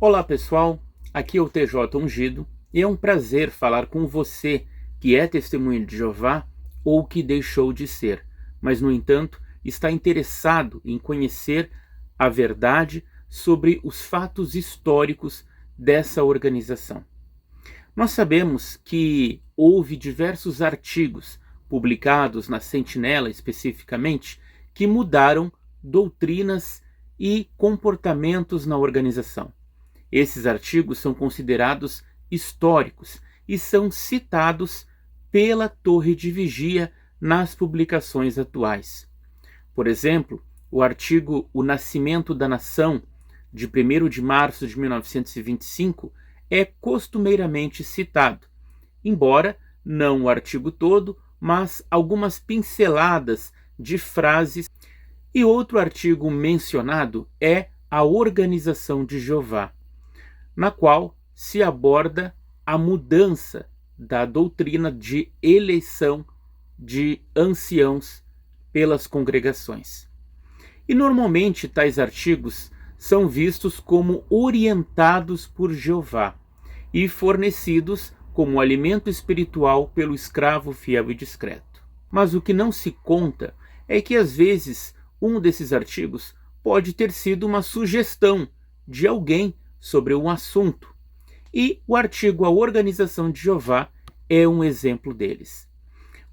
Olá pessoal, aqui é o TJ Ungido e é um prazer falar com você que é testemunha de Jeová ou que deixou de ser, mas no entanto está interessado em conhecer a verdade sobre os fatos históricos dessa organização. Nós sabemos que houve diversos artigos publicados na Sentinela especificamente que mudaram doutrinas e comportamentos na organização. Esses artigos são considerados históricos e são citados pela Torre de Vigia nas publicações atuais. Por exemplo, o artigo O Nascimento da Nação, de 1º de março de 1925, é costumeiramente citado, embora não o artigo todo, mas algumas pinceladas de frases. E outro artigo mencionado é a Organização de Jeová, na qual se aborda a mudança da doutrina de eleição de anciãos pelas congregações. E normalmente tais artigos são vistos como orientados por Jeová e fornecidos como alimento espiritual pelo escravo fiel e discreto. Mas o que não se conta é que às vezes um desses artigos pode ter sido uma sugestão de alguém sobre um assunto, e o artigo A Organização de Jeová é um exemplo deles.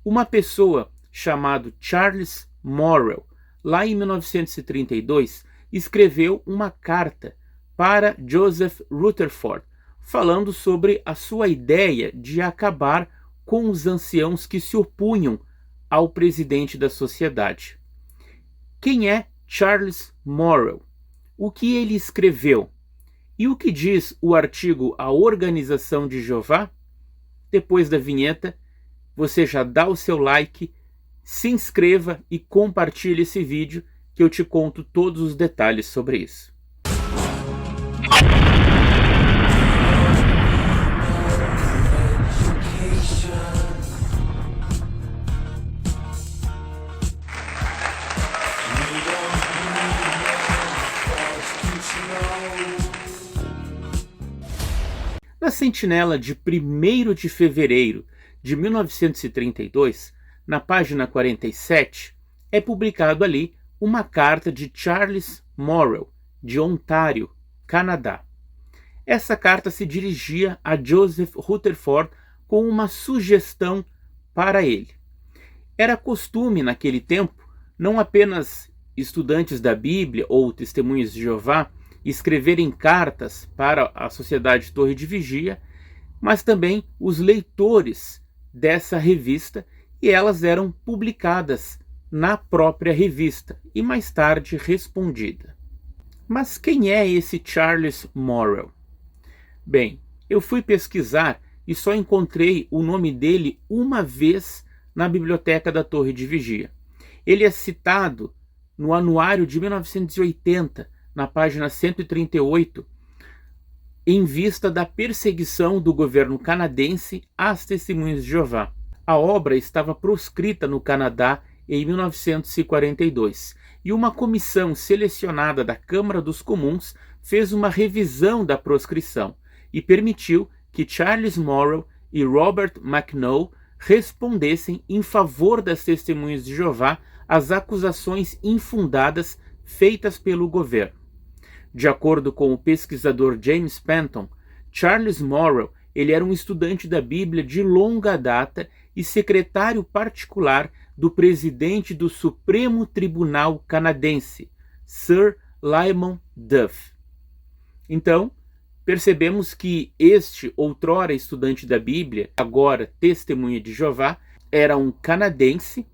Uma pessoa chamada Charles Morrell, lá em 1932, escreveu uma carta para Joseph Rutherford, falando sobre a sua ideia de acabar com os anciãos que se opunham ao presidente da sociedade. Quem é Charles Morrell? O que ele escreveu? E o que diz o artigo A Organização de Jeová? Depois da vinheta, você já dá o seu like, se inscreva e compartilhe esse vídeo que eu te conto todos os detalhes sobre isso. Na Sentinela de 1º de fevereiro de 1932, na página 47, é publicado ali uma carta de Charles Morrell, de Ontário, Canadá. Essa carta se dirigia a Joseph Rutherford com uma sugestão para ele. Era costume naquele tempo, não apenas estudantes da Bíblia ou testemunhas de Jeová escreverem cartas para a Sociedade Torre de Vigia, mas também os leitores dessa revista, e elas eram publicadas na própria revista e mais tarde respondida. Mas quem é esse Charles Morrell? Bem, eu fui pesquisar e só encontrei o nome dele uma vez na biblioteca da Torre de Vigia. Ele é citado no Anuário de 1980, na página 138, em vista da perseguição do governo canadense às testemunhas de Jeová. A obra estava proscrita no Canadá em 1942, e uma comissão selecionada da Câmara dos Comuns fez uma revisão da proscrição e permitiu que Charles Morrell e Robert McNaught respondessem em favor das testemunhas de Jeová às acusações infundadas feitas pelo governo. De acordo com o pesquisador James Penton, Charles Morrell ele era um estudante da Bíblia de longa data e secretário particular do presidente do Supremo Tribunal Canadense, Sir Lyman Duff. Então, percebemos que este outrora estudante da Bíblia, agora testemunha de Jeová, era um canadense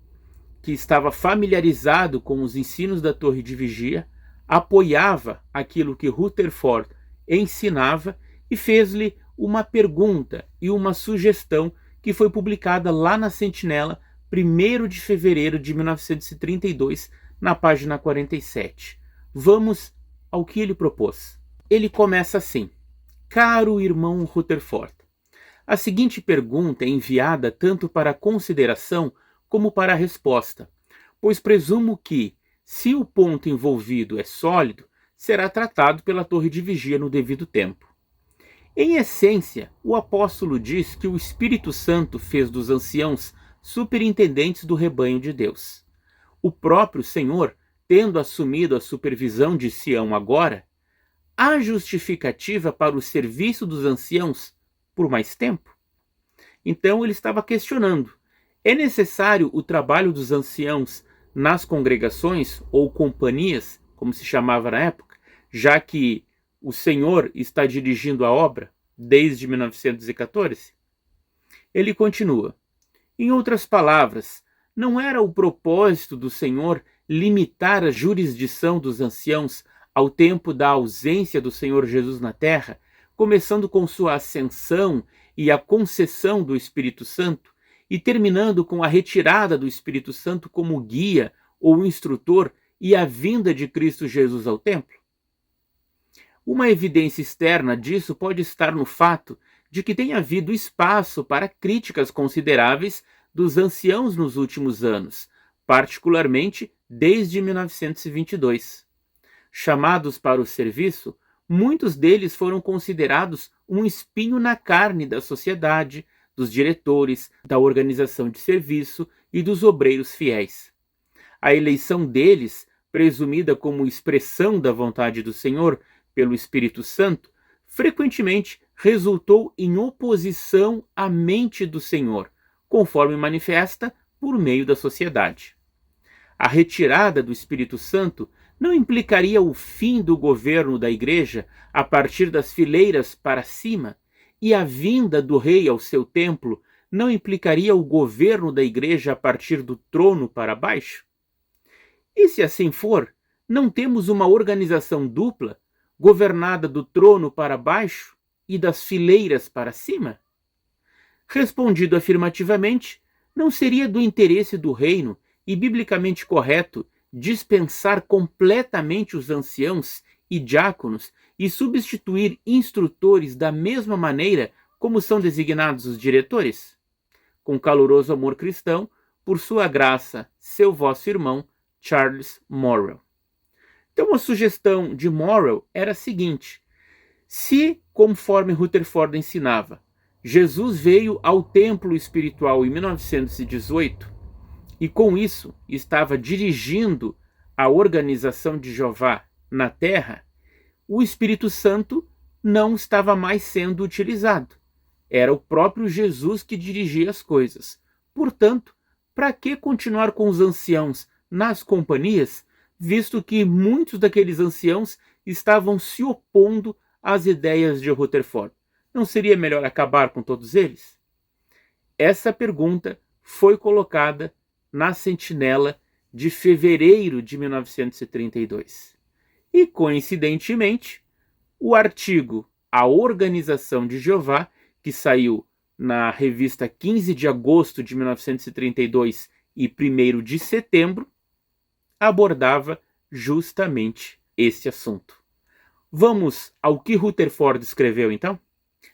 que estava familiarizado com os ensinos da Torre de Vigia, apoiava aquilo que Rutherford ensinava e fez-lhe uma pergunta e uma sugestão que foi publicada lá na Sentinela, 1º de fevereiro de 1932, na página 47. Vamos ao que ele propôs. Ele começa assim: Caro irmão Rutherford, a seguinte pergunta é enviada tanto para consideração como para a resposta, pois presumo que, se o ponto envolvido é sólido, será tratado pela torre de vigia no devido tempo. Em essência, o apóstolo diz que o Espírito Santo fez dos anciãos superintendentes do rebanho de Deus. O próprio Senhor, tendo assumido a supervisão de Sião agora, há justificativa para o serviço dos anciãos por mais tempo? Então ele estava questionando: é necessário o trabalho dos anciãos nas congregações ou companhias, como se chamava na época, já que o Senhor está dirigindo a obra desde 1914? Ele continua: em outras palavras, não era o propósito do Senhor limitar a jurisdição dos anciãos ao tempo da ausência do Senhor Jesus na terra, começando com sua ascensão e a concessão do Espírito Santo, e terminando com a retirada do Espírito Santo como guia ou instrutor e a vinda de Cristo Jesus ao templo? Uma evidência externa disso pode estar no fato de que tem havido espaço para críticas consideráveis dos anciãos nos últimos anos, particularmente desde 1922. Chamados para o serviço, muitos deles foram considerados um espinho na carne da sociedade, dos diretores, da organização de serviço e dos obreiros fiéis. A eleição deles, presumida como expressão da vontade do Senhor pelo Espírito Santo, frequentemente resultou em oposição à mente do Senhor, conforme manifesta por meio da sociedade. A retirada do Espírito Santo não implicaria o fim do governo da Igreja a partir das fileiras para cima, e a vinda do rei ao seu templo não implicaria o governo da Igreja a partir do trono para baixo? E se assim for, não temos uma organização dupla, governada do trono para baixo e das fileiras para cima? Respondido afirmativamente, não seria do interesse do reino e biblicamente correto dispensar completamente os anciãos e diáconos e substituir instrutores da mesma maneira como são designados os diretores? Com caloroso amor cristão, por sua graça, seu vosso irmão, Charles Morrell. Então a sugestão de Morrell era a seguinte: se, conforme Rutherford ensinava, Jesus veio ao templo espiritual em 1918 e com isso estava dirigindo a organização de Jeová na terra, o Espírito Santo não estava mais sendo utilizado. Era o próprio Jesus que dirigia as coisas. Portanto, para que continuar com os anciãos nas companhias, visto que muitos daqueles anciãos estavam se opondo às ideias de Rutherford? Não seria melhor acabar com todos eles? Essa pergunta foi colocada na Sentinela de fevereiro de 1932. E, coincidentemente, o artigo A Organização de Jeová, que saiu na revista 15 de agosto de 1932 e 1º de setembro, abordava justamente esse assunto. Vamos ao que Rutherford escreveu, então?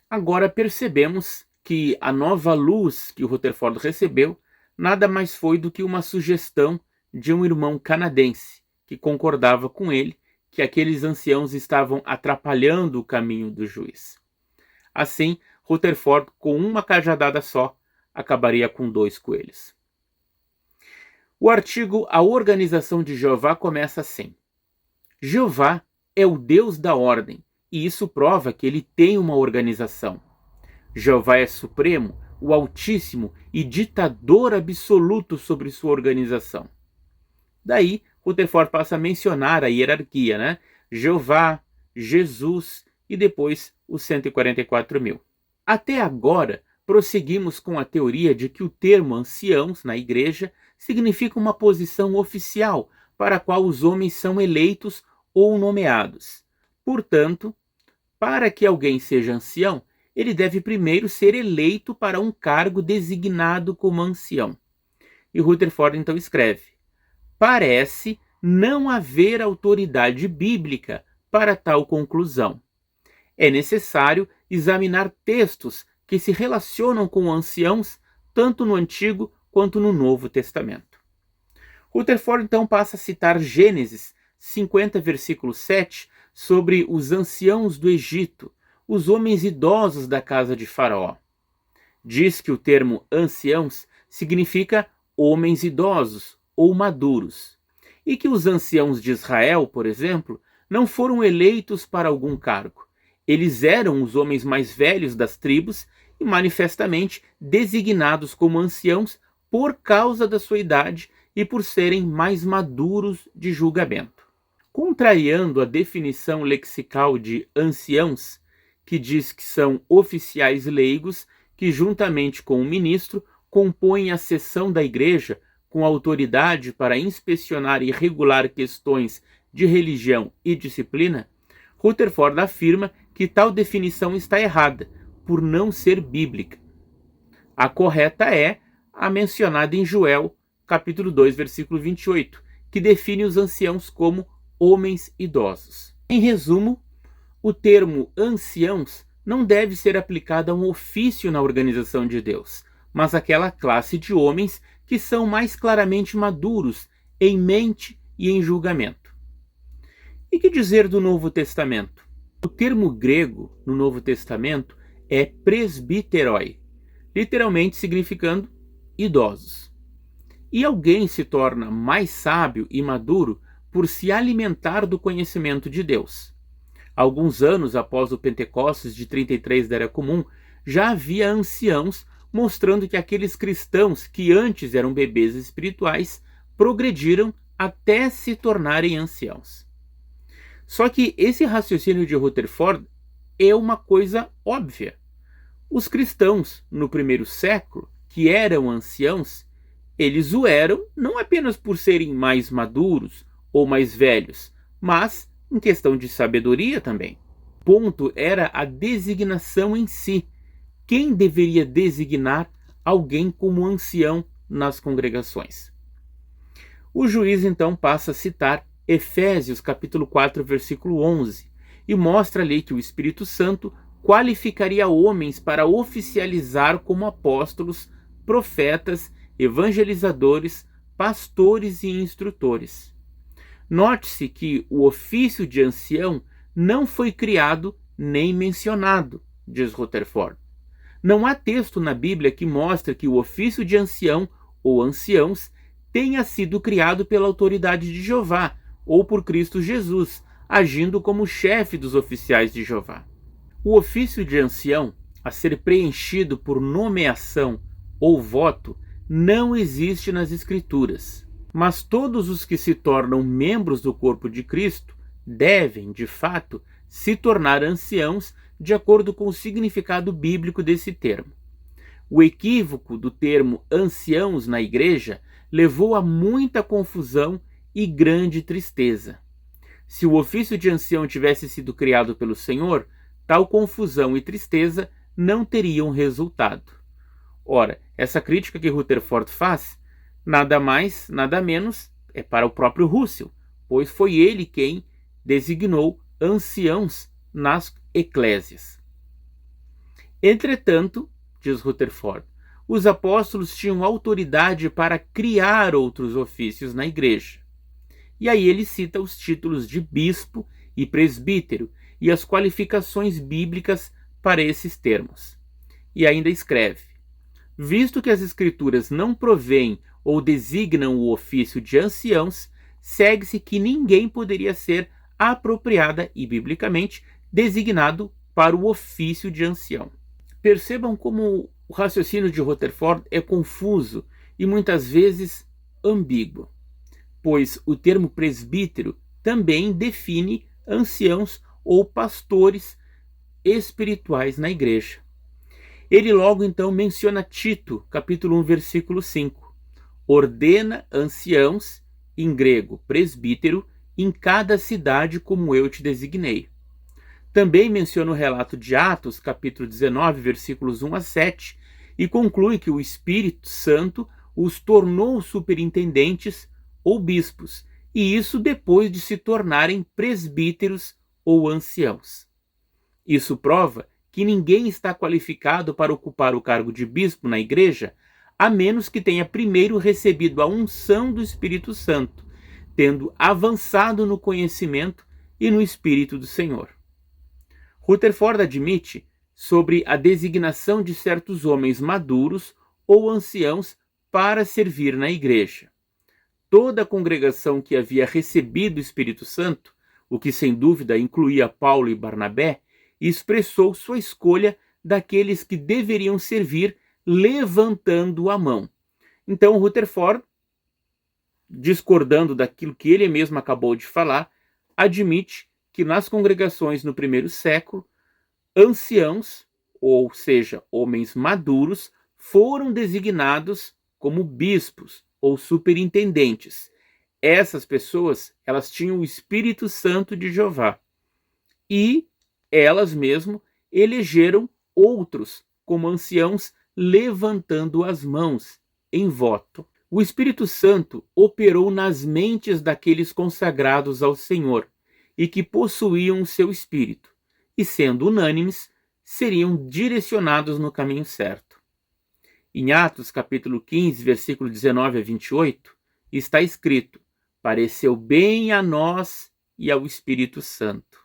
Agora percebemos que a nova luz que o Rutherford recebeu nada mais foi do que uma sugestão de um irmão canadense que concordava com ele que aqueles anciãos estavam atrapalhando o caminho do juiz. Assim, Rutherford, com uma cajadada só, acabaria com 2 coelhos. O artigo A Organização de Jeová começa assim: Jeová é o Deus da ordem, e isso prova que ele tem uma organização. Jeová é supremo, o Altíssimo e ditador absoluto sobre sua organização. Daí, Rutherford passa a mencionar a hierarquia, né? Jeová, Jesus e depois os 144 mil. Até agora, prosseguimos com a teoria de que o termo anciãos na igreja significa uma posição oficial para a qual os homens são eleitos ou nomeados. Portanto, para que alguém seja ancião, ele deve primeiro ser eleito para um cargo designado como ancião. E Rutherford então escreve: parece não haver autoridade bíblica para tal conclusão. É necessário examinar textos que se relacionam com anciãos tanto no Antigo quanto no Novo Testamento. Rutherford então passa a citar Gênesis 50, versículo 7, sobre os anciãos do Egito, os homens idosos da casa de Faraó. Diz que o termo anciãos significa homens idosos ou maduros, e que os anciãos de Israel, por exemplo, não foram eleitos para algum cargo. Eles eram os homens mais velhos das tribos e manifestamente designados como anciãos por causa da sua idade e por serem mais maduros de julgamento. Contrariando a definição lexical de anciãos, que diz que são oficiais leigos que, juntamente com o ministro, compõem a seção da igreja com autoridade para inspecionar e regular questões de religião e disciplina, Rutherford afirma que tal definição está errada, por não ser bíblica. A correta é a mencionada em Joel, capítulo 2, versículo 28, que define os anciãos como homens idosos. Em resumo, o termo anciãos não deve ser aplicado a um ofício na organização de Deus, mas àquela classe de homens que são mais claramente maduros em mente e em julgamento. E que dizer do Novo Testamento? O termo grego no Novo Testamento é presbiteroi, literalmente significando idosos. E alguém se torna mais sábio e maduro por se alimentar do conhecimento de Deus. Alguns anos após o Pentecostes de 33 da Era Comum, já havia anciãos mostrando que aqueles cristãos que antes eram bebês espirituais progrediram até se tornarem anciãos. Só que esse raciocínio de Rutherford é uma coisa óbvia. Os cristãos, no primeiro século, que eram anciãos, eles o eram não apenas por serem mais maduros ou mais velhos, mas em questão de sabedoria também. O ponto era a designação em si. Quem deveria designar alguém como ancião nas congregações? O juiz então passa a citar Efésios capítulo 4, versículo 11, e mostra ali que o Espírito Santo qualificaria homens para oficializar como apóstolos, profetas, evangelizadores, pastores e instrutores. Note-se que o ofício de ancião não foi criado nem mencionado, diz Rutherford. Não há texto na Bíblia que mostre que o ofício de ancião ou anciãos tenha sido criado pela autoridade de Jeová ou por Cristo Jesus, agindo como chefe dos oficiais de Jeová. O ofício de ancião, a ser preenchido por nomeação ou voto, não existe nas Escrituras. Mas todos os que se tornam membros do corpo de Cristo devem, de fato, se tornar anciãos de acordo com o significado bíblico desse termo. O equívoco do termo anciãos na igreja levou a muita confusão e grande tristeza. Se o ofício de ancião tivesse sido criado pelo Senhor, tal confusão e tristeza não teriam resultado. Ora, essa crítica que Rutherford faz, nada mais, nada menos, é para o próprio Russell, pois foi ele quem designou anciãos nas eclésias. Entretanto, diz Rutherford, os apóstolos tinham autoridade para criar outros ofícios na igreja. E aí ele cita os títulos de bispo e presbítero e as qualificações bíblicas para esses termos. E ainda escreve: visto que as escrituras não provêm ou designam o ofício de anciãos, segue-se que ninguém poderia ser apropriada e biblicamente designado para o ofício de ancião. Percebam como o raciocínio de Rutherford é confuso e muitas vezes ambíguo, pois o termo presbítero também define anciãos ou pastores espirituais na igreja. Ele logo então menciona Tito, capítulo 1, versículo 5. Ordena anciãos, em grego presbítero, em cada cidade como eu te designei. Também menciona o relato de Atos, capítulo 19, versículos 1 a 7, e conclui que o Espírito Santo os tornou superintendentes ou bispos, e isso depois de se tornarem presbíteros ou anciãos. Isso prova que ninguém está qualificado para ocupar o cargo de bispo na igreja, a menos que tenha primeiro recebido a unção do Espírito Santo, tendo avançado no conhecimento e no Espírito do Senhor. Rutherford admite sobre a designação de certos homens maduros ou anciãos para servir na igreja. Toda a congregação que havia recebido o Espírito Santo, o que sem dúvida incluía Paulo e Barnabé, expressou sua escolha daqueles que deveriam servir levantando a mão. Então Rutherford, discordando daquilo que ele mesmo acabou de falar, admite que nas congregações no primeiro século, anciãos, ou seja, homens maduros, foram designados como bispos ou superintendentes. Essas pessoas, elas tinham o Espírito Santo de Jeová. E elas mesmo elegeram outros como anciãos levantando as mãos em voto. O Espírito Santo operou nas mentes daqueles consagrados ao Senhor e que possuíam o seu Espírito, e sendo unânimes, seriam direcionados no caminho certo. Em Atos capítulo 15, versículo 19 a 28, está escrito: pareceu bem a nós e ao Espírito Santo.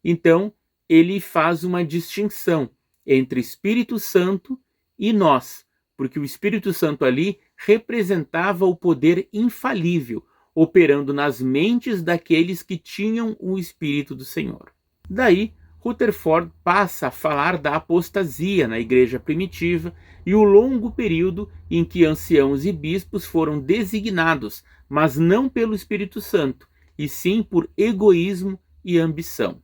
Então, ele faz uma distinção entre Espírito Santo e nós, porque o Espírito Santo ali representava o poder infalível, operando nas mentes daqueles que tinham o Espírito do Senhor. Daí, Rutherford passa a falar da apostasia na igreja primitiva e o longo período em que anciãos e bispos foram designados, mas não pelo Espírito Santo, e sim por egoísmo e ambição.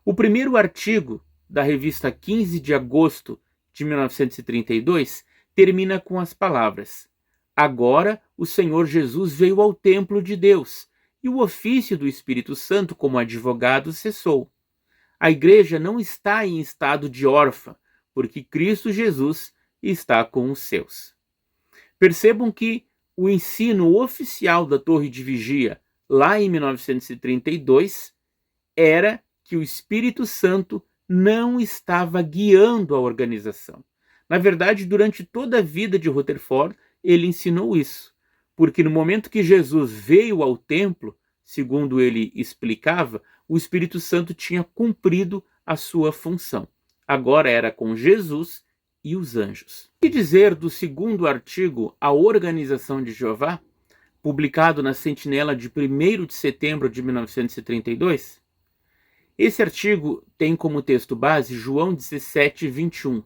O primeiro artigo da revista 15 de agosto de 1932 termina com as palavras: agora o Senhor Jesus veio ao templo de Deus, e o ofício do Espírito Santo como advogado cessou. A igreja não está em estado de órfã, porque Cristo Jesus está com os seus. Percebam que o ensino oficial da Torre de Vigia, lá em 1932, era que o Espírito Santo não estava guiando a organização. Na verdade, durante toda a vida de Rutherford, ele ensinou isso, porque no momento que Jesus veio ao templo, segundo ele explicava, o Espírito Santo tinha cumprido a sua função. Agora era com Jesus e os anjos. O que dizer do segundo artigo, A Organização de Jeová, publicado na Sentinela de 1º de setembro de 1932? Esse artigo tem como texto base João 17, 21,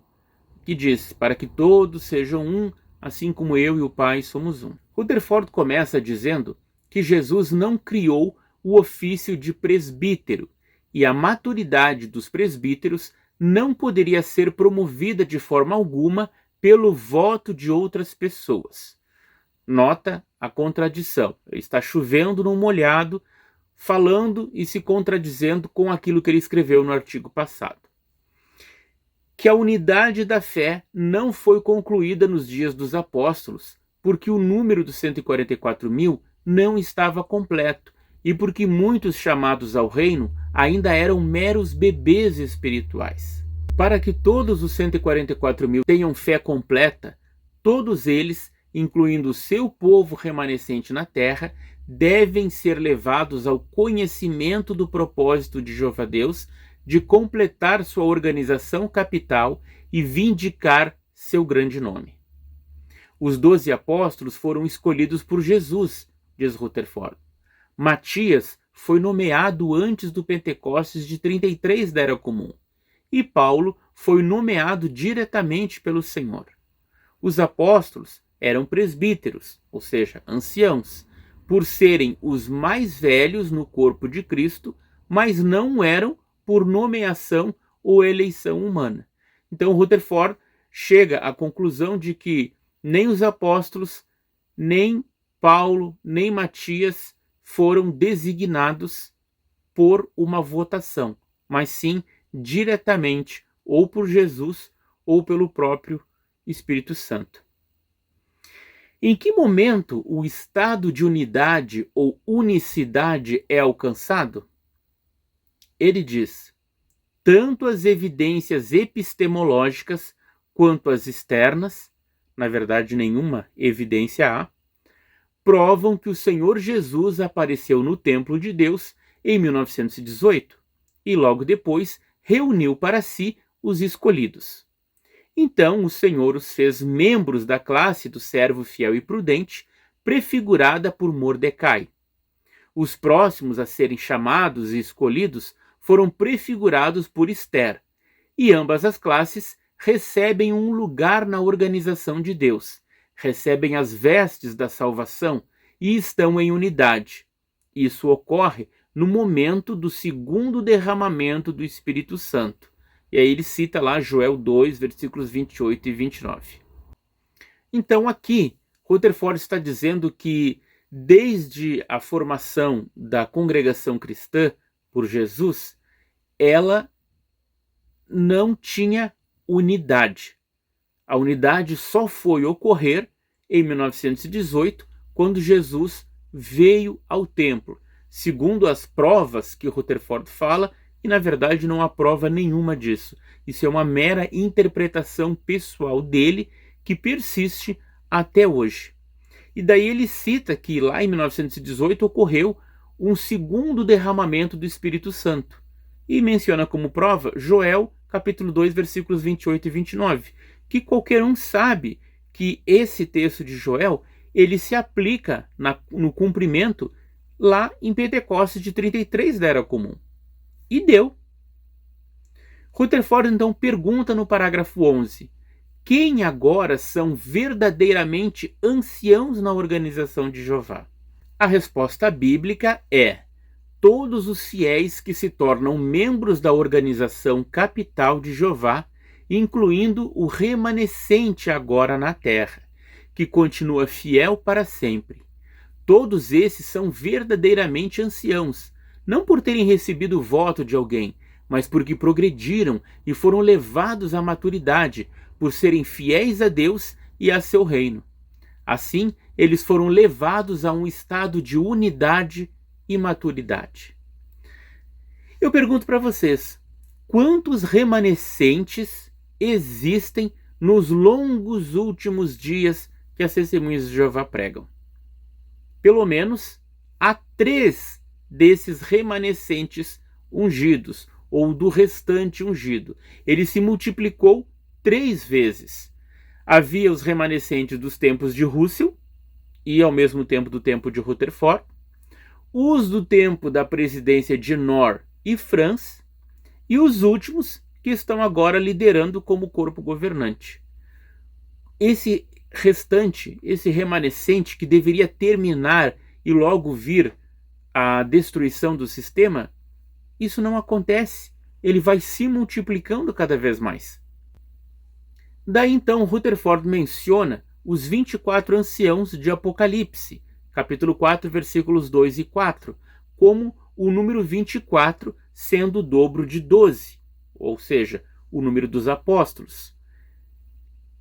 que diz: para que todos sejam um, assim como eu e o Pai somos um. Rutherford começa dizendo que Jesus não criou o ofício de presbítero, e a maturidade dos presbíteros não poderia ser promovida de forma alguma pelo voto de outras pessoas. Nota a contradição. Ele está chovendo no molhado, falando e se contradizendo com aquilo que ele escreveu no artigo passado. Que a unidade da fé não foi concluída nos dias dos apóstolos, porque o número dos 144.000 não estava completo, e porque muitos chamados ao reino ainda eram meros bebês espirituais. Para que todos os 144.000 tenham fé completa, todos eles, incluindo o seu povo remanescente na terra, devem ser levados ao conhecimento do propósito de Jeová Deus de completar sua organização capital e vindicar seu grande nome. Os 12 apóstolos foram escolhidos por Jesus, diz Rutherford. Matias foi nomeado antes do Pentecostes de 33 da Era Comum, e Paulo foi nomeado diretamente pelo Senhor. Os apóstolos eram presbíteros, ou seja, anciãos, por serem os mais velhos no corpo de Cristo, mas não eram por nomeação ou eleição humana. Então Rutherford chega à conclusão de que nem os apóstolos, nem Paulo, nem Matias foram designados por uma votação, mas sim diretamente ou por Jesus ou pelo próprio Espírito Santo. Em que momento o estado de unidade ou unicidade é alcançado? Ele diz: tanto as evidências epistemológicas quanto as externas, na verdade nenhuma evidência há, provam que o Senhor Jesus apareceu no templo de Deus em 1918 e logo depois reuniu para si os escolhidos. Então o Senhor os fez membros da classe do servo fiel e prudente, prefigurada por Mordecai. Os próximos a serem chamados e escolhidos foram prefigurados por Ester, e ambas as classes recebem um lugar na organização de Deus, recebem as vestes da salvação e estão em unidade. Isso ocorre no momento do segundo derramamento do Espírito Santo. E aí ele cita lá Joel 2, versículos 28 e 29. Então aqui, Rutherford está dizendo que desde a formação da congregação cristã por Jesus, ela não tinha unidade. A unidade só foi ocorrer em 1918, quando Jesus veio ao templo, segundo as provas que Rutherford fala, e na verdade não há prova nenhuma disso. Isso é uma mera interpretação pessoal dele que persiste até hoje. E daí ele cita que lá em 1918 ocorreu um segundo derramamento do Espírito Santo. E menciona como prova Joel, capítulo 2, versículos 28 e 29, que qualquer um sabe que esse texto de Joel ele se aplica no cumprimento lá em Pentecostes de 33 da Era Comum. E deu. Rutherford então pergunta no parágrafo 11, quem agora são verdadeiramente anciãos na organização de Jeová? A resposta bíblica é todos os fiéis que se tornam membros da organização capital de Jeová, incluindo o remanescente agora na terra, que continua fiel para sempre. Todos esses são verdadeiramente anciãos, não por terem recebido o voto de alguém, mas porque progrediram e foram levados à maturidade, por serem fiéis a Deus e a seu reino. Assim, eles foram levados a um estado de unidade e maturidade. Eu pergunto para vocês, quantos remanescentes existem nos longos últimos dias que as testemunhas de Jeová pregam? Pelo menos há 3 desses remanescentes ungidos, ou do restante ungido. Ele se multiplicou 3 vezes. Havia os remanescentes dos tempos de Russell, e ao mesmo tempo do tempo de Rutherford, os do tempo da presidência de Knorr e Franz, e os últimos que estão agora liderando como corpo governante. Esse restante, esse remanescente que deveria terminar e logo vir a destruição do sistema, isso não acontece. Ele vai se multiplicando cada vez mais. Daí então Rutherford menciona os 24 anciãos de Apocalipse, capítulo 4, versículos 2 e 4, como o número 24 sendo o dobro de 12, ou seja, o número dos apóstolos.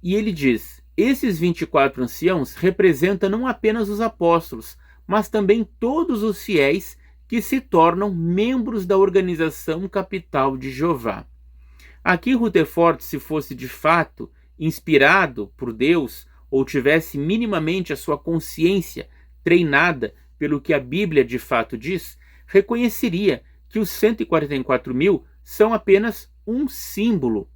E ele diz, esses 24 anciãos representam não apenas os apóstolos, mas também todos os fiéis que se tornam membros da organização capital de Jeová. Aqui Rutherford, se fosse de fato inspirado por Deus, ou tivesse minimamente a sua consciência treinada pelo que a Bíblia de fato diz, reconheceria que os 144 mil são apenas um símbolo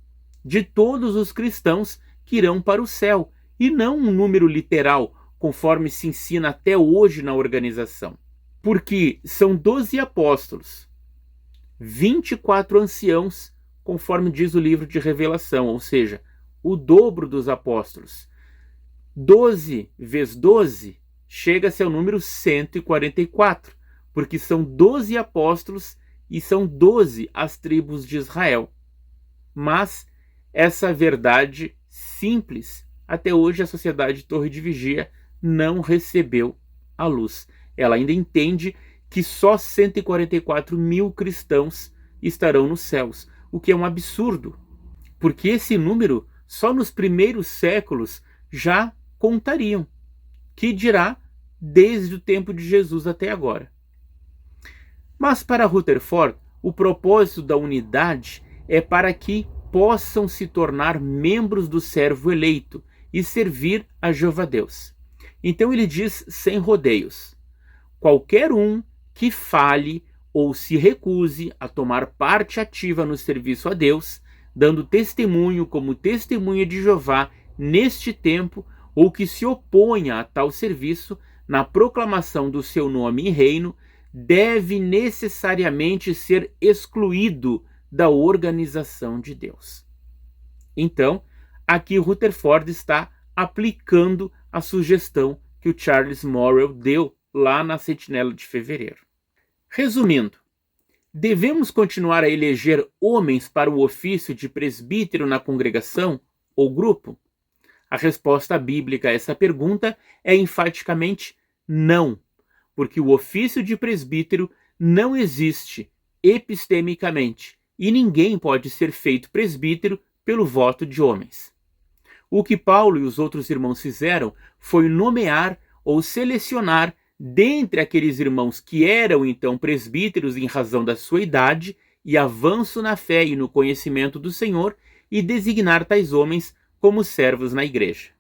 de todos os cristãos que irão para o céu, e não um número literal, conforme se ensina até hoje na organização. Porque são 12 apóstolos, 24 anciãos, conforme diz o livro de Revelação, ou seja, o dobro dos apóstolos. 12 vezes 12 chega-se ao número 144, porque são 12 apóstolos e são 12 as tribos de Israel. Mas essa verdade simples, até hoje a sociedade Torre de Vigia não recebeu a luz. Ela ainda entende que só 144 mil cristãos estarão nos céus, o que é um absurdo, porque esse número só nos primeiros séculos já contariam, que dirá desde o tempo de Jesus até agora. Mas para Rutherford, o propósito da unidade é para que possam se tornar membros do servo eleito e servir a Jeová Deus. Então ele diz sem rodeios, qualquer um que fale ou se recuse a tomar parte ativa no serviço a Deus, dando testemunho como testemunha de Jeová neste tempo, ou que se oponha a tal serviço na proclamação do seu nome e reino, deve necessariamente ser excluído da organização de Deus. Então, aqui Rutherford está aplicando a sugestão que o Charles Morrell deu lá na Sentinela de Fevereiro. Resumindo, devemos continuar a eleger homens para o ofício de presbítero na congregação ou grupo? A resposta bíblica a essa pergunta é enfaticamente não, porque o ofício de presbítero não existe epistemicamente e ninguém pode ser feito presbítero pelo voto de homens. O que Paulo e os outros irmãos fizeram foi nomear ou selecionar dentre aqueles irmãos que eram então presbíteros em razão da sua idade e avanço na fé e no conhecimento do Senhor, e designar tais homens como servos na igreja.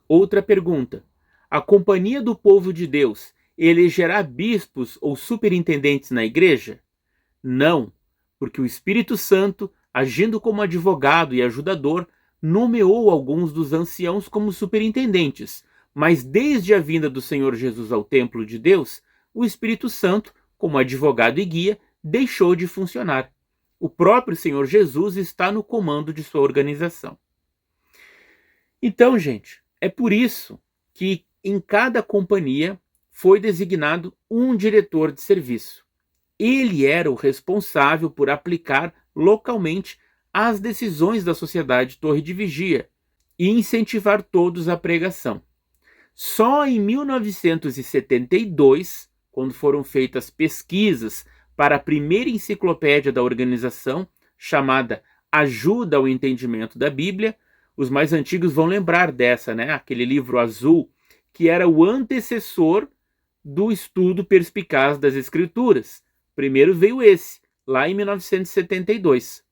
Outra pergunta: a companhia do povo de Deus elegerá bispos ou superintendentes na igreja? Não, porque o Espírito Santo, agindo como advogado e ajudador, nomeou alguns dos anciãos como superintendentes, mas desde a vinda do Senhor Jesus ao templo de Deus, o Espírito Santo, como advogado e guia, deixou de funcionar. O próprio Senhor Jesus está no comando de sua organização. Então, gente, é por isso que em cada companhia foi designado um diretor de serviço. Ele era o responsável por aplicar localmente as decisões da Sociedade Torre de Vigia e incentivar todos à pregação. Só em 1972, quando foram feitas pesquisas para a primeira enciclopédia da organização, chamada Ajuda ao Entendimento da Bíblia, os mais antigos vão lembrar dessa, né? Aquele livro azul, que era o antecessor do estudo perspicaz das Escrituras. Primeiro veio esse, lá em 1972.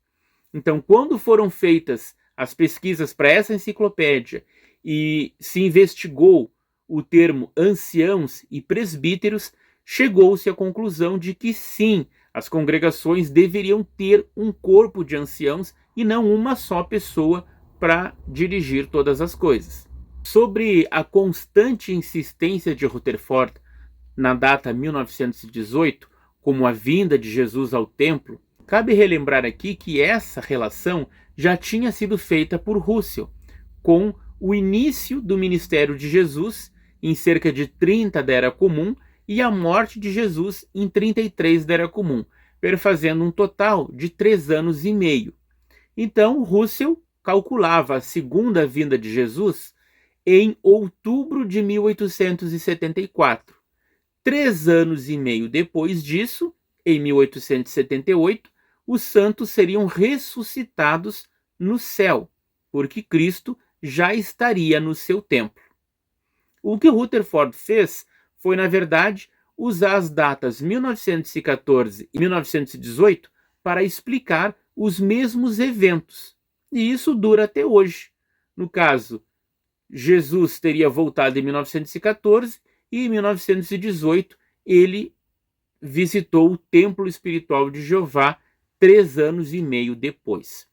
Então, quando foram feitas as pesquisas para essa enciclopédia e se investigou o termo anciãos e presbíteros, chegou-se à conclusão de que sim, as congregações deveriam ter um corpo de anciãos e não uma só pessoa para dirigir todas as coisas. Sobre a constante insistência de Rutherford na data 1918, como a vinda de Jesus ao templo, cabe relembrar aqui que essa relação já tinha sido feita por Russell, com o início do ministério de Jesus em cerca de 30 da Era Comum e a morte de Jesus em 33 da Era Comum, perfazendo um total de 3 anos e meio. Então, Russell calculava a segunda vinda de Jesus em outubro de 1874. 3 anos e meio depois disso, em 1878, os santos seriam ressuscitados no céu, porque Cristo já estaria no seu templo. O que Rutherford fez foi, na verdade, usar as datas 1914 e 1918 para explicar os mesmos eventos. E isso dura até hoje. No caso, Jesus teria voltado em 1914 e em 1918 ele visitou o templo espiritual de Jeová 3 anos e meio depois.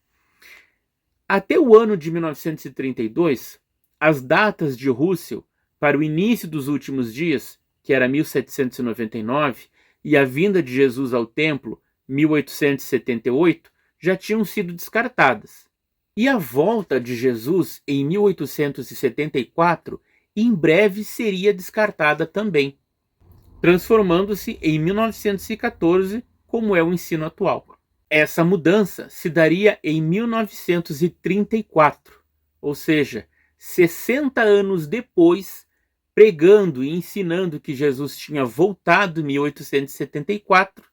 Até o ano de 1932, as datas de Russell para o início dos últimos dias, que era 1799, e a vinda de Jesus ao templo, 1878, já tinham sido descartadas. E a volta de Jesus em 1874 em breve seria descartada também, transformando-se em 1914, como é o ensino atual. Essa mudança se daria em 1934, ou seja, 60 anos depois, pregando e ensinando que Jesus tinha voltado em 1874,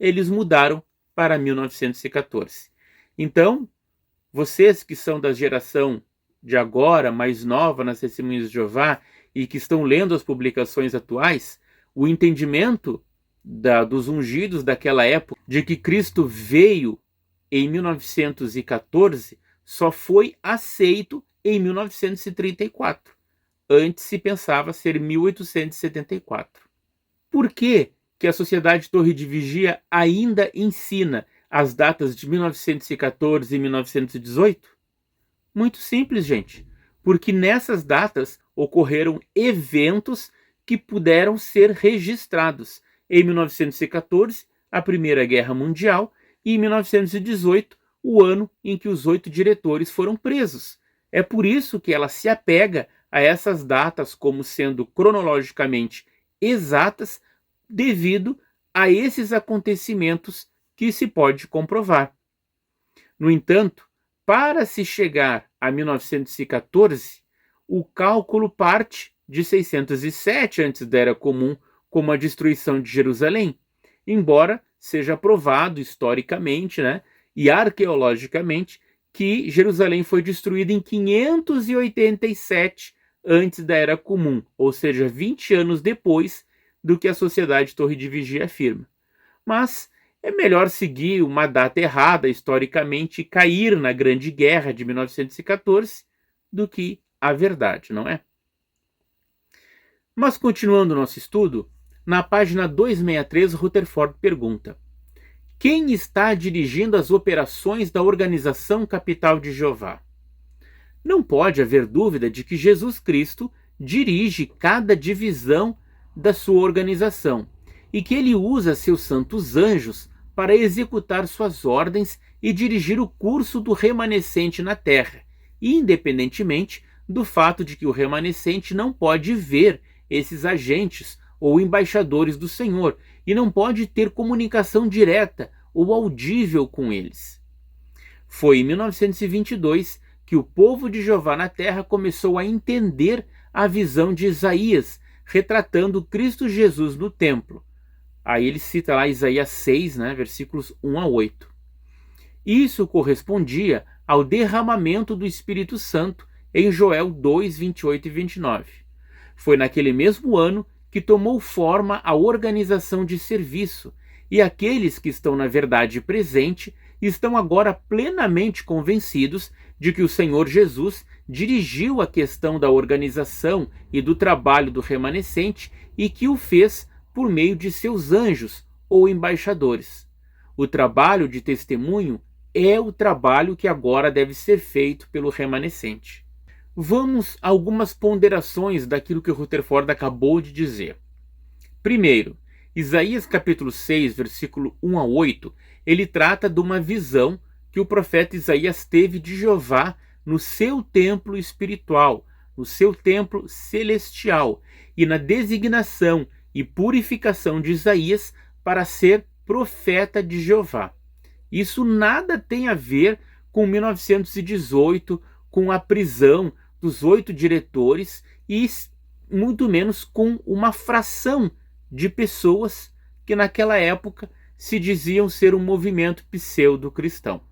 eles mudaram para 1914. Então, vocês que são da geração de agora, mais nova nas Testemunhas de Jeová, e que estão lendo as publicações atuais, o entendimento dos ungidos daquela época, de que Cristo veio em 1914, só foi aceito em 1934. Antes se pensava ser 1874. Por que que a Sociedade Torre de Vigia ainda ensina as datas de 1914 e 1918? Muito simples, gente, porque nessas datas ocorreram eventos que puderam ser registrados. Em 1914, a Primeira Guerra Mundial, e em 1918, o ano em que os 8 diretores foram presos. É por isso que ela se apega a essas datas como sendo cronologicamente exatas, devido a esses acontecimentos que se pode comprovar. No entanto, para se chegar a 1914, o cálculo parte de 607 antes da Era Comum, como a destruição de Jerusalém, embora seja provado historicamente, e arqueologicamente que Jerusalém foi destruída em 587 antes da Era Comum, ou seja, 20 anos depois do que a Sociedade Torre de Vigia afirma. Mas é melhor seguir uma data errada historicamente e cair na Grande Guerra de 1914 do que a verdade, não é? Mas continuando o nosso estudo, na página 263, Rutherford pergunta: quem está dirigindo as operações da Organização Capital de Jeová? Não pode haver dúvida de que Jesus Cristo dirige cada divisão da sua organização e que ele usa seus santos anjos para executar suas ordens e dirigir o curso do remanescente na terra, independentemente do fato de que o remanescente não pode ver esses agentes ou embaixadores do Senhor e não pode ter comunicação direta ou audível com eles. Foi em 1922 que o povo de Jeová na terra começou a entender a visão de Isaías, retratando Cristo Jesus no templo. Aí ele cita lá Isaías 6, versículos 1 a 8. Isso correspondia ao derramamento do Espírito Santo em Joel 2, 28 e 29. Foi naquele mesmo ano que tomou forma a organização de serviço, e aqueles que estão na verdade presente estão agora plenamente convencidos de que o Senhor Jesus dirigiu a questão da organização e do trabalho do remanescente e que o fez por meio de seus anjos ou embaixadores. O trabalho de testemunho é o trabalho que agora deve ser feito pelo remanescente. Vamos a algumas ponderações daquilo que o Rutherford acabou de dizer. Primeiro, Isaías capítulo 6, versículo 1 a 8, ele trata de uma visão que o profeta Isaías teve de Jeová no seu templo espiritual, no seu templo celestial, e na designação e purificação de Isaías para ser profeta de Jeová. Isso nada tem a ver com 1918, com a prisão dos 8 diretores e muito menos com uma fração de pessoas que naquela época se diziam ser um movimento pseudo-cristão.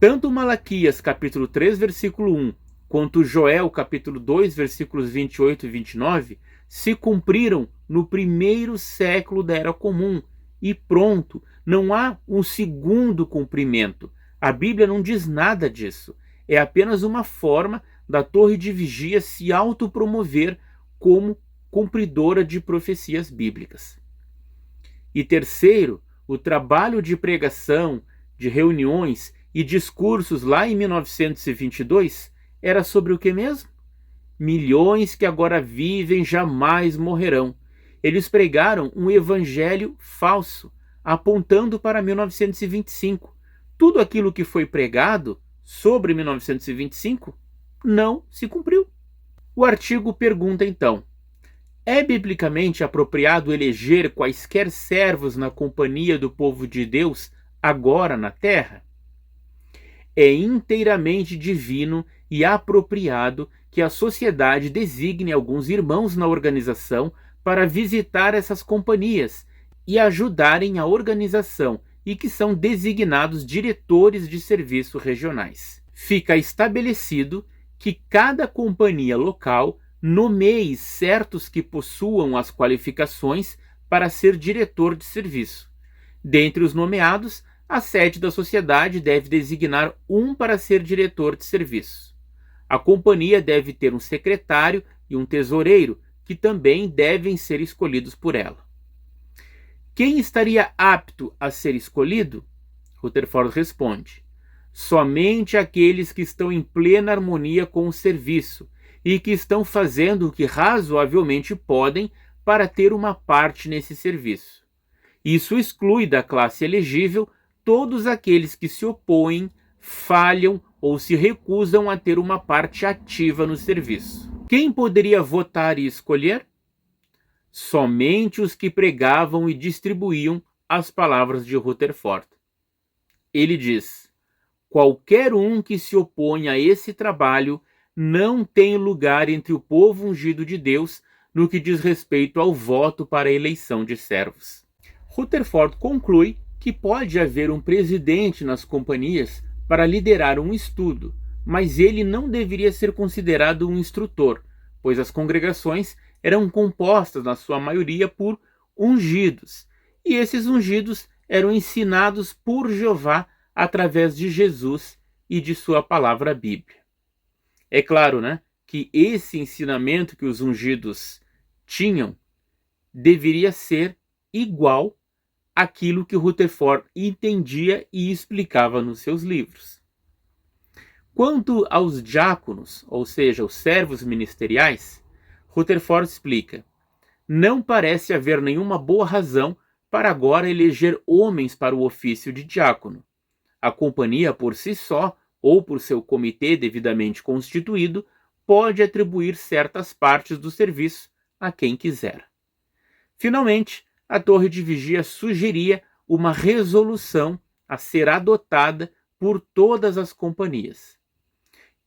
Tanto Malaquias capítulo 3, versículo 1, quanto Joel capítulo 2, versículos 28 e 29, se cumpriram no primeiro século da Era Comum. E pronto, não há um segundo cumprimento. A Bíblia não diz nada disso. É apenas uma forma da Torre de Vigia se autopromover como cumpridora de profecias bíblicas. E terceiro, o trabalho de pregação, de reuniões e discursos lá em 1922 era sobre o que mesmo? Milhões que agora vivem jamais morrerão. Eles pregaram um evangelho falso, apontando para 1925. Tudo aquilo que foi pregado sobre 1925 não se cumpriu. O artigo pergunta então: é biblicamente apropriado eleger quaisquer servos na companhia do povo de Deus agora na terra? É inteiramente divino e apropriado que a sociedade designe alguns irmãos na organização para visitar essas companhias e ajudarem a organização e que são designados diretores de serviço regionais. Fica estabelecido que cada companhia local nomeie certos que possuam as qualificações para ser diretor de serviço. Dentre os nomeados, a sede da sociedade deve designar um para ser diretor de serviço. A companhia deve ter um secretário e um tesoureiro, que também devem ser escolhidos por ela. Quem estaria apto a ser escolhido? Rutherford responde: somente aqueles que estão em plena harmonia com o serviço e que estão fazendo o que razoavelmente podem para ter uma parte nesse serviço. Isso exclui da classe elegível todos aqueles que se opõem, falham ou se recusam a ter uma parte ativa no serviço. Quem poderia votar e escolher? Somente os que pregavam e distribuíam as palavras de Rutherford. Ele diz: qualquer um que se opõe a esse trabalho não tem lugar entre o povo ungido de Deus no que diz respeito ao voto para a eleição de servos. Rutherford conclui que pode haver um presidente nas companhias para liderar um estudo, mas ele não deveria ser considerado um instrutor, pois as congregações eram compostas, na sua maioria, por ungidos, e esses ungidos eram ensinados por Jeová através de Jesus e de sua palavra Bíblia. É claro, que esse ensinamento que os ungidos tinham deveria ser igual àquilo que Rutherford entendia e explicava nos seus livros. Quanto aos diáconos, ou seja, os servos ministeriais, Rutherford explica: não parece haver nenhuma boa razão para agora eleger homens para o ofício de diácono. A companhia por si só, ou por seu comitê devidamente constituído, pode atribuir certas partes do serviço a quem quiser. Finalmente, a Torre de Vigia sugeria uma resolução a ser adotada por todas as companhias.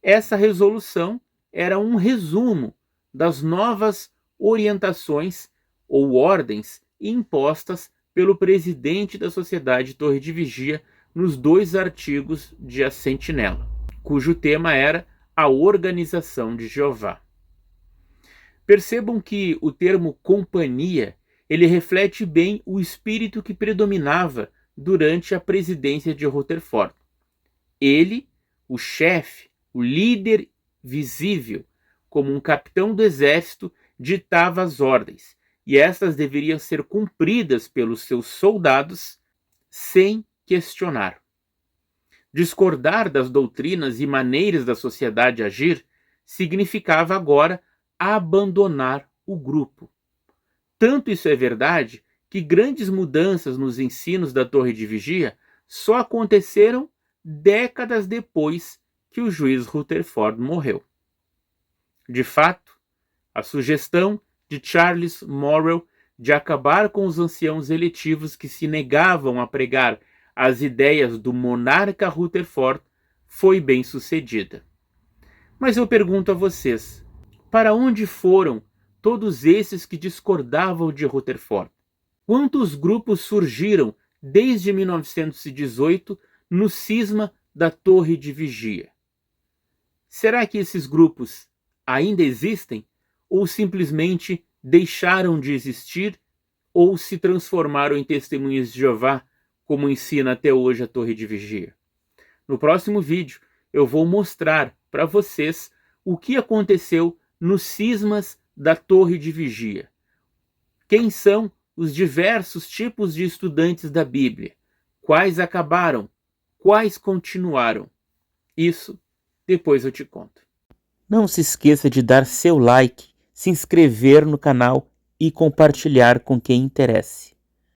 Essa resolução era um resumo das novas orientações ou ordens impostas pelo presidente da Sociedade Torre de Vigia nos 2 artigos de A Sentinela, cujo tema era a organização de Jeová. Percebam que o termo companhia, ele reflete bem o espírito que predominava durante a presidência de Rutherford. Ele, o chefe, o líder visível, como um capitão do exército, ditava as ordens, e estas deveriam ser cumpridas pelos seus soldados sem questionar. Discordar das doutrinas e maneiras da sociedade agir significava agora abandonar o grupo. Tanto isso é verdade que grandes mudanças nos ensinos da Torre de Vigia só aconteceram décadas depois que o juiz Rutherford morreu. De fato, a sugestão de Charles Morrell de acabar com os anciãos eletivos que se negavam a pregar as ideias do monarca Rutherford foi bem sucedida. Mas eu pergunto a vocês, para onde foram todos esses que discordavam de Rutherford? Quantos grupos surgiram desde 1918 no cisma da Torre de Vigia? Será que esses grupos ainda existem ou simplesmente deixaram de existir ou se transformaram em testemunhas de Jeová, como ensina até hoje a Torre de Vigia? No próximo vídeo eu vou mostrar para vocês o que aconteceu nos cismas da Torre de Vigia. Quem são os diversos tipos de estudantes da Bíblia? Quais acabaram? Quais continuaram? Isso depois eu te conto. Não se esqueça de dar seu like, se inscrever no canal e compartilhar com quem interesse.